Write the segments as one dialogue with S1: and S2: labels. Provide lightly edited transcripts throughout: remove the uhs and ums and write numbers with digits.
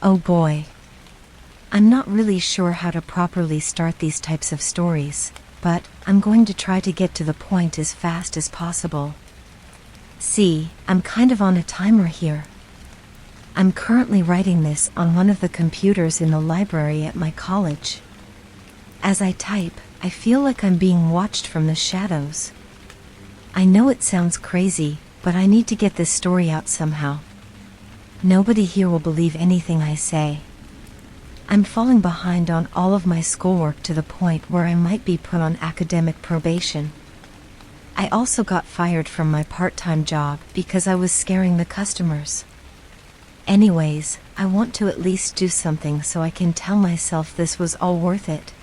S1: Oh boy. I'm not really sure how to properly start these types of stories, but I'm going to try to get to the point as fast as possible. See, I'm kind of on a timer here. I'm currently writing this on one of the computers in the library at my college. As I type, I feel like I'm being watched from the shadows. I know it sounds crazy, but I need to get this story out somehow. Nobody here will believe anything I say. I'm falling behind on all of my schoolwork to the point where I might be put on academic probation. I also got fired from my part-time job because I was scaring the customers. Anyways, I want to at least do something so I can tell myself this was all worth it.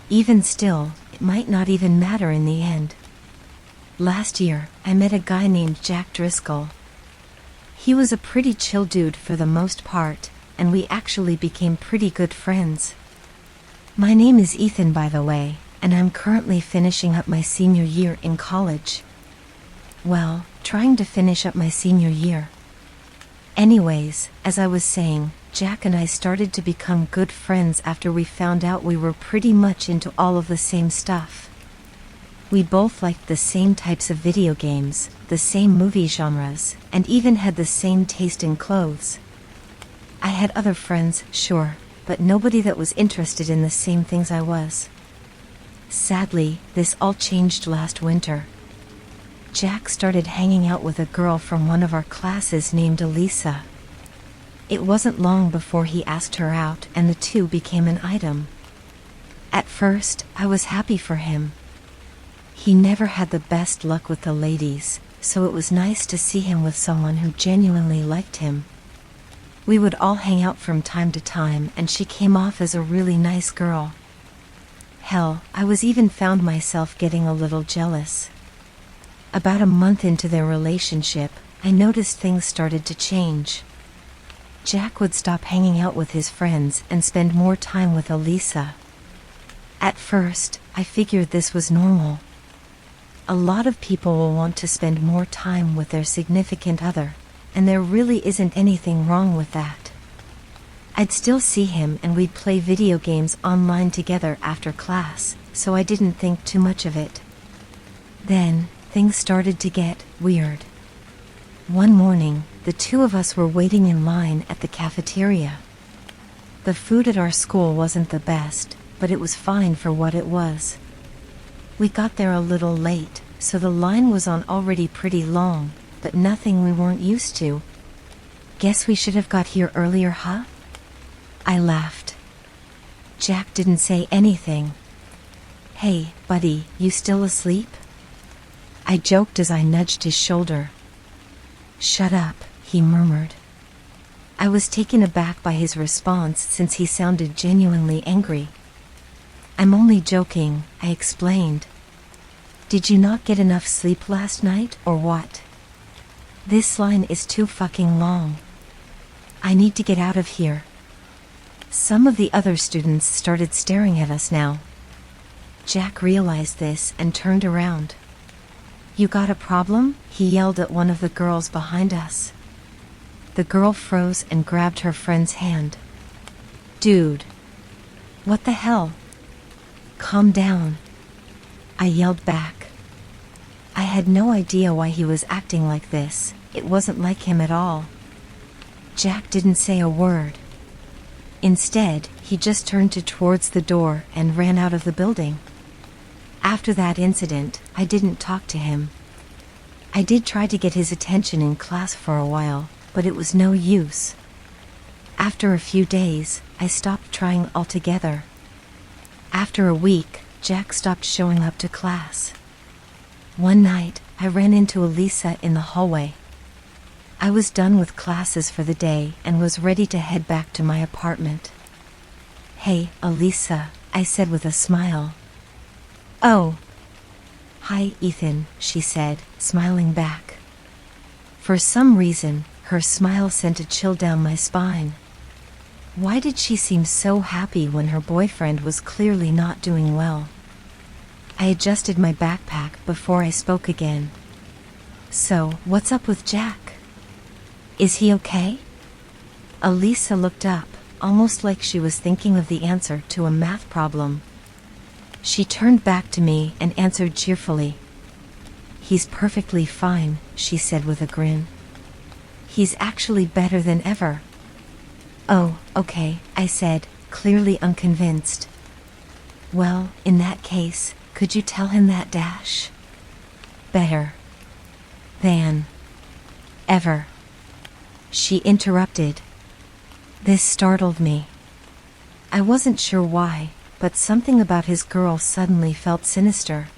S1: Even still, it might not even matter in the end. Last year, I met a guy named Jack Driscoll. He was a pretty chill dude for the most part, and we actually became pretty good friends. My name is Ethan, by the way, and I'm currently finishing up my senior year in college. Well, trying to finish up my senior year. Anyways, as I was saying, Jack and I started to become good friends after we found out we were pretty much into all of the same stuff. We both liked the same types of video games, the same movie genres, and even had the same taste in clothes. I had other friends, sure, but nobody that was interested in the same things I was. Sadly, this all changed last winter. Jack started hanging out with a girl from one of our classes named Alisa. It wasn't long before he asked her out and the two became an item. At first, I was happy for him. He never had the best luck with the ladies, so it was nice to see him with someone who genuinely liked him. We would all hang out from time to time, and she came off as a really nice girl. Hell, I was even found myself getting a little jealous. About a month into their relationship, I noticed things started to change. Jack would stop hanging out with his friends and spend more time with Alisa. At first, I figured this was normal. A lot of people will want to spend more time with their significant other, and there really isn't anything wrong with that. I'd still see him and we'd play video games online together after class, so I didn't think too much of it. Then, things started to get weird. One morning, the two of us were waiting in line at the cafeteria. The food at our school wasn't the best, but it was fine for what it was. We got there a little late, so the line was on already pretty long, but nothing we weren't used to. Guess we should have got here earlier, huh? I laughed. Jack didn't say anything. Hey, buddy, you still asleep? I joked as I nudged his shoulder. Shut up, he murmured. I was taken aback by his response since he sounded genuinely angry. I'm only joking, I explained. Did you not get enough sleep last night, or what? This line is too fucking long. I need to get out of here. Some of the other students started staring at us now. Jack realized this and turned around. You got a problem? He yelled at one of the girls behind us. The girl froze and grabbed her friend's hand. Dude. What the hell? Calm down. I yelled back. I had no idea why he was acting like this. It wasn't like him at all. Jack didn't say a word. Instead, he just turned towards the door and ran out of the building. After that incident, I didn't talk to him. I did try to get his attention in class for a while, but it was no use. After a few days, I stopped trying altogether. After a week, Jack stopped showing up to class. One night, I ran into Alisa in the hallway. I was done with classes for the day and was ready to head back to my apartment. Hey, Alisa, I said with a smile. Oh. Hi, Ethan, she said, smiling back. For some reason, her smile sent a chill down my spine. Why did she seem so happy when her boyfriend was clearly not doing well? I adjusted my backpack before I spoke again. So, what's up with Jack? Is he okay? Alisa looked up, almost like she was thinking of the answer to a math problem. She turned back to me and answered cheerfully. "He's perfectly fine," she said with a grin. "He's actually better than ever." "Oh, okay," I said, clearly unconvinced. "Well, in that case, could you tell him that dash? Better than ever." She interrupted. This startled me. I wasn't sure why, but something about his girl suddenly felt sinister.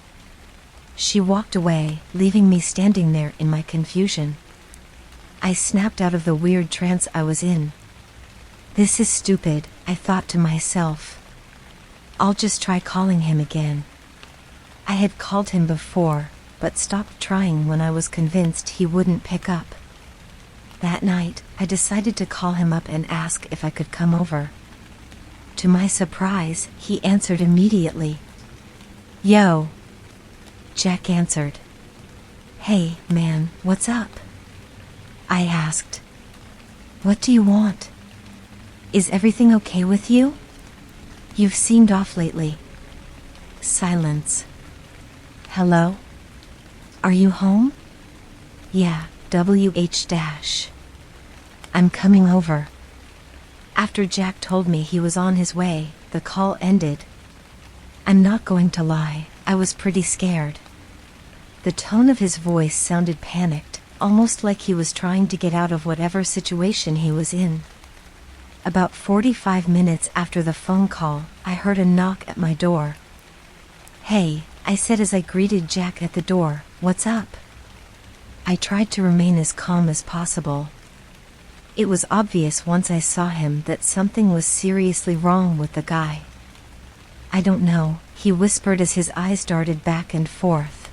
S1: She walked away, leaving me standing there in my confusion. I snapped out of the weird trance I was in. This is stupid, I thought to myself. I'll just try calling him again. I had called him before, but stopped trying when I was convinced he wouldn't pick up. That night, I decided to call him up and ask if I could come over. To my surprise, he answered immediately. "Yo." Jack answered. "Hey, man, what's up?" I asked. "What do you want? Is everything okay with you? You've seemed off lately." Silence. "Hello? Are you home?" "Yeah, WH-. I'm coming over." After Jack told me he was on his way, the call ended. I'm not going to lie, I was pretty scared. The tone of his voice sounded panicked, almost like he was trying to get out of whatever situation he was in. About 45 minutes after the phone call, I heard a knock at my door. "Hey," I said as I greeted Jack at the door, "what's up?" I tried to remain as calm as possible. It was obvious once I saw him that something was seriously wrong with the guy. "I don't know," he whispered as his eyes darted back and forth.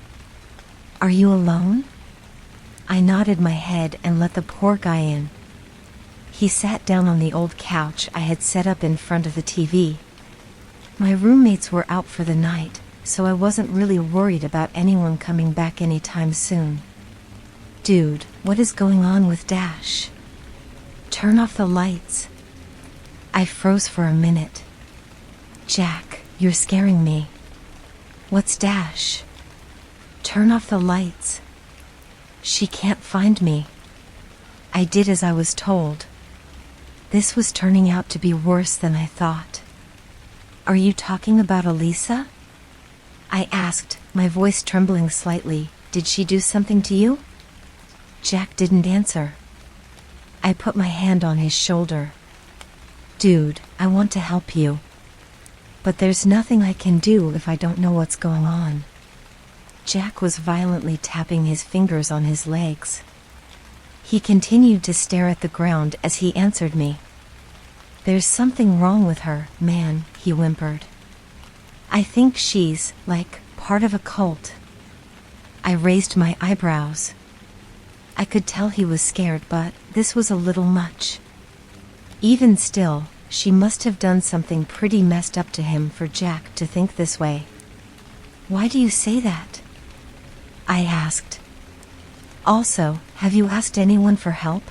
S1: "Are you alone?" I nodded my head and let the poor guy in. He sat down on the old couch I had set up in front of the TV. My roommates were out for the night, so I wasn't really worried about anyone coming back anytime soon. "Dude, what is going on with Dash? Turn off the lights." I froze for a minute. "Jack, you're scaring me." "What's Dash?" "Turn off the lights." "She can't find me." I did as I was told. This was turning out to be worse than I thought. "Are you talking about Alisa?" I asked, my voice trembling slightly. "Did she do something to you?" Jack didn't answer. I put my hand on his shoulder. "Dude, I want to help you. But there's nothing I can do if I don't know what's going on." Jack was violently tapping his fingers on his legs. He continued to stare at the ground as he answered me. "There's something wrong with her, man," he whimpered. "I think she's, like, part of a cult." I raised my eyebrows. I could tell he was scared, but this was a little much. Even still, she must have done something pretty messed up to him for Jack to think this way. "Why do you say that?" I asked. "Also, have you asked anyone for help?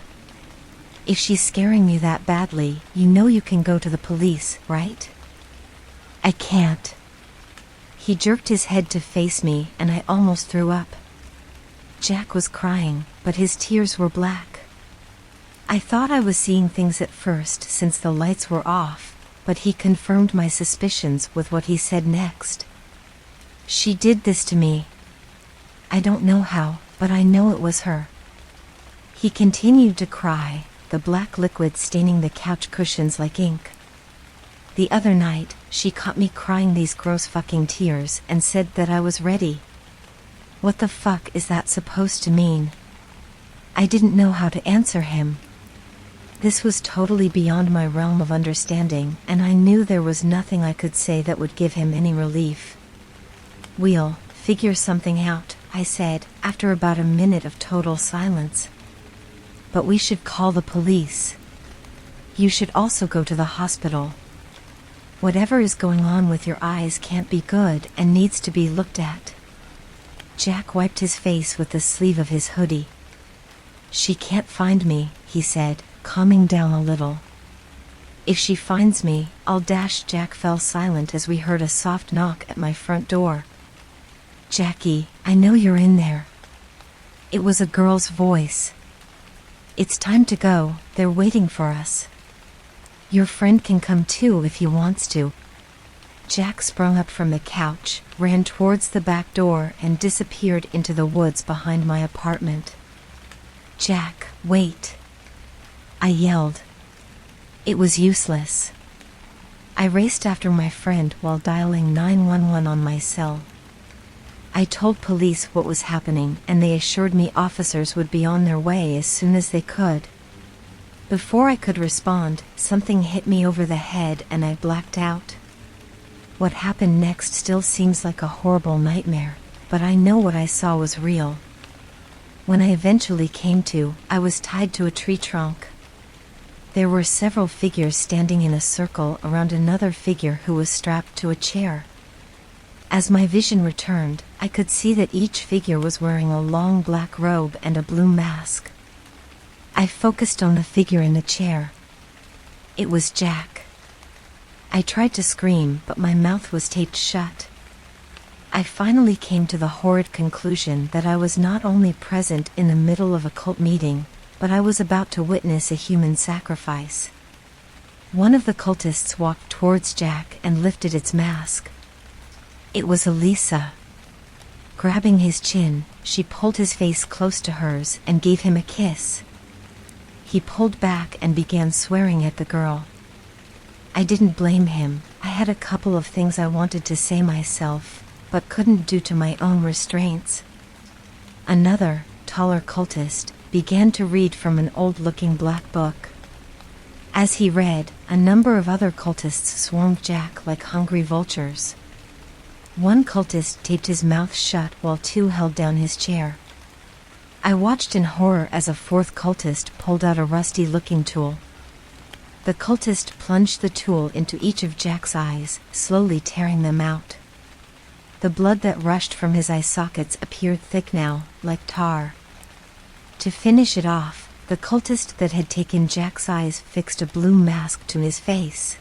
S1: If she's scaring you that badly, you know you can go to the police, right?" "I can't." He jerked his head to face me, and I almost threw up. Jack was crying, but his tears were black. I thought I was seeing things at first since the lights were off, but he confirmed my suspicions with what he said next. "She did this to me. I don't know how, but I know it was her." He continued to cry, the black liquid staining the couch cushions like ink. "The other night, she caught me crying these gross fucking tears and said that I was ready." What the fuck is that supposed to mean? I didn't know how to answer him. This was totally beyond my realm of understanding, and I knew there was nothing I could say that would give him any relief. "We'll figure something out," I said, after about a minute of total silence. "But we should call the police. You should also go to the hospital. Whatever is going on with your eyes can't be good and needs to be looked at." Jack wiped his face with the sleeve of his hoodie. "She can't find me," he said, calming down a little. If she finds me, I'll dash. Jack fell silent as we heard a soft knock at my front door. Jackie, I know you're in there. It was a girl's voice. It's time to go, they're waiting for us. Your friend can come too if he wants to. Jack sprung up from the couch, ran towards the back door, and disappeared into the woods behind my apartment. Jack, wait! I yelled. It was useless. I raced after my friend while dialing 911 on my cell. I told police what was happening, and they assured me officers would be on their way as soon as they could. Before I could respond, something hit me over the head and I blacked out. What happened next still seems like a horrible nightmare, but I know what I saw was real. When I eventually came to, I was tied to a tree trunk. There were several figures standing in a circle around another figure who was strapped to a chair. As my vision returned, I could see that each figure was wearing a long black robe and a blue mask. I focused on the figure in the chair. It was Jack. I tried to scream, but my mouth was taped shut. I finally came to the horrid conclusion that I was not only present in the middle of a cult meeting, but I was about to witness a human sacrifice. One of the cultists walked towards Jack and lifted its mask. It was Alisa. Grabbing his chin, she pulled his face close to hers and gave him a kiss. He pulled back and began swearing at the girl. I didn't blame him. I had a couple of things I wanted to say myself, but couldn't due to my own restraints. Another, taller cultist began to read from an old-looking black book. As he read, a number of other cultists swarmed Jack like hungry vultures. One cultist taped his mouth shut while two held down his chair. I watched in horror as a fourth cultist pulled out a rusty-looking tool. The cultist plunged the tool into each of Jack's eyes, slowly tearing them out. The blood that rushed from his eye sockets appeared thick now, like tar. To finish it off, the cultist that had taken Jack's eyes fixed a blue mask to his face.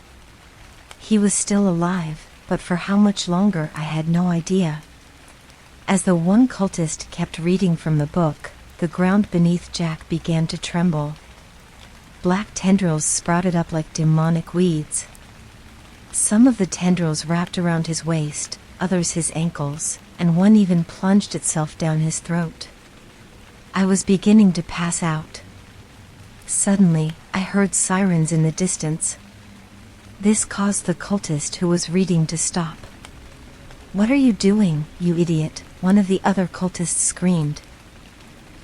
S1: He was still alive, but for how much longer I had no idea. As the one cultist kept reading from the book, the ground beneath Jack began to tremble. Black tendrils sprouted up like demonic weeds. Some of the tendrils wrapped around his waist, others his ankles, and one even plunged itself down his throat. I was beginning to pass out. Suddenly, I heard sirens in the distance. This caused the cultist who was reading to stop. "What are you doing, you idiot?" one of the other cultists screamed.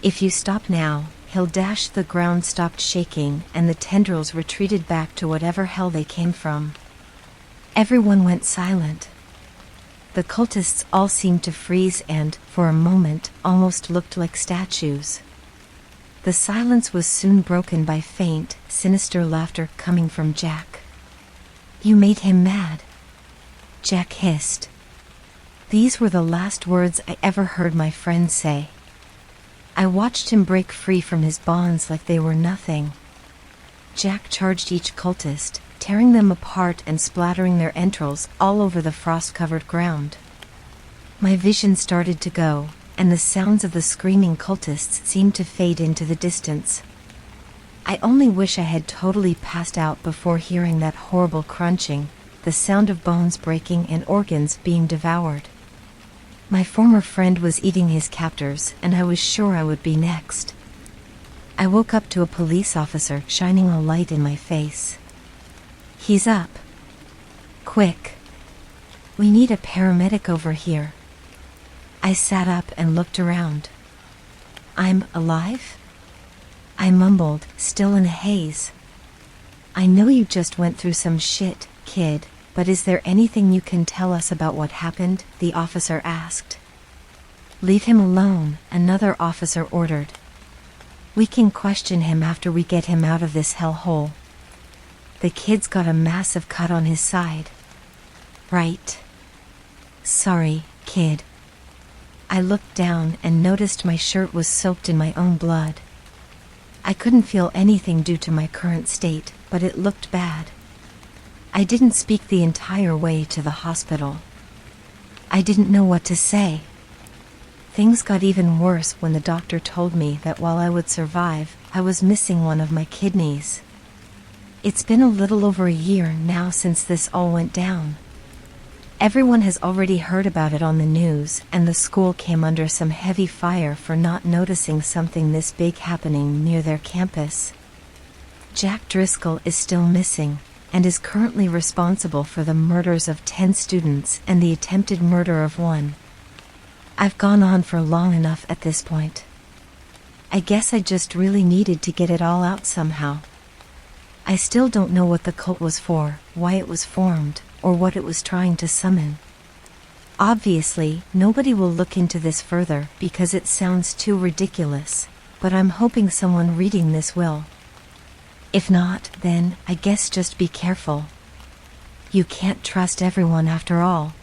S1: "If you stop now, he'll dash." The ground stopped shaking and the tendrils retreated back to whatever hell they came from. Everyone went silent. The cultists all seemed to freeze and, for a moment, almost looked like statues. The silence was soon broken by faint, sinister laughter coming from Jack. "You made him mad," Jack hissed. These were the last words I ever heard my friend say. I watched him break free from his bonds like they were nothing. Jack charged each cultist, tearing them apart and splattering their entrails all over the frost-covered ground. My vision started to go, and the sounds of the screaming cultists seemed to fade into the distance. I only wish I had totally passed out before hearing that horrible crunching, the sound of bones breaking and organs being devoured. My former friend was eating his captors, and I was sure I would be next. I woke up to a police officer shining a light in my face. "He's up. Quick. We need a paramedic over here." I sat up and looked around. "I'm alive?" I mumbled, still in a haze. "I know you just went through some shit, kid, but is there anything you can tell us about what happened?" the officer asked. "Leave him alone," another officer ordered. "We can question him after we get him out of this hellhole. The kid's got a massive cut on his side." "Right. Sorry, kid." I looked down and noticed my shirt was soaked in my own blood. I couldn't feel anything due to my current state, but it looked bad. I didn't speak the entire way to the hospital. I didn't know what to say. Things got even worse when the doctor told me that while I would survive, I was missing one of my kidneys. It's been a little over a year now since this all went down. Everyone has already heard about it on the news, and the school came under some heavy fire for not noticing something this big happening near their campus. Jack Driscoll is still missing, and is currently responsible for the murders of 10 students and the attempted murder of 1. I've gone on for long enough at this point. I guess I just really needed to get it all out somehow. I still don't know what the cult was for, why it was formed, or what it was trying to summon. Obviously, nobody will look into this further because it sounds too ridiculous, but I'm hoping someone reading this will. If not, then I guess just be careful. You can't trust everyone after all.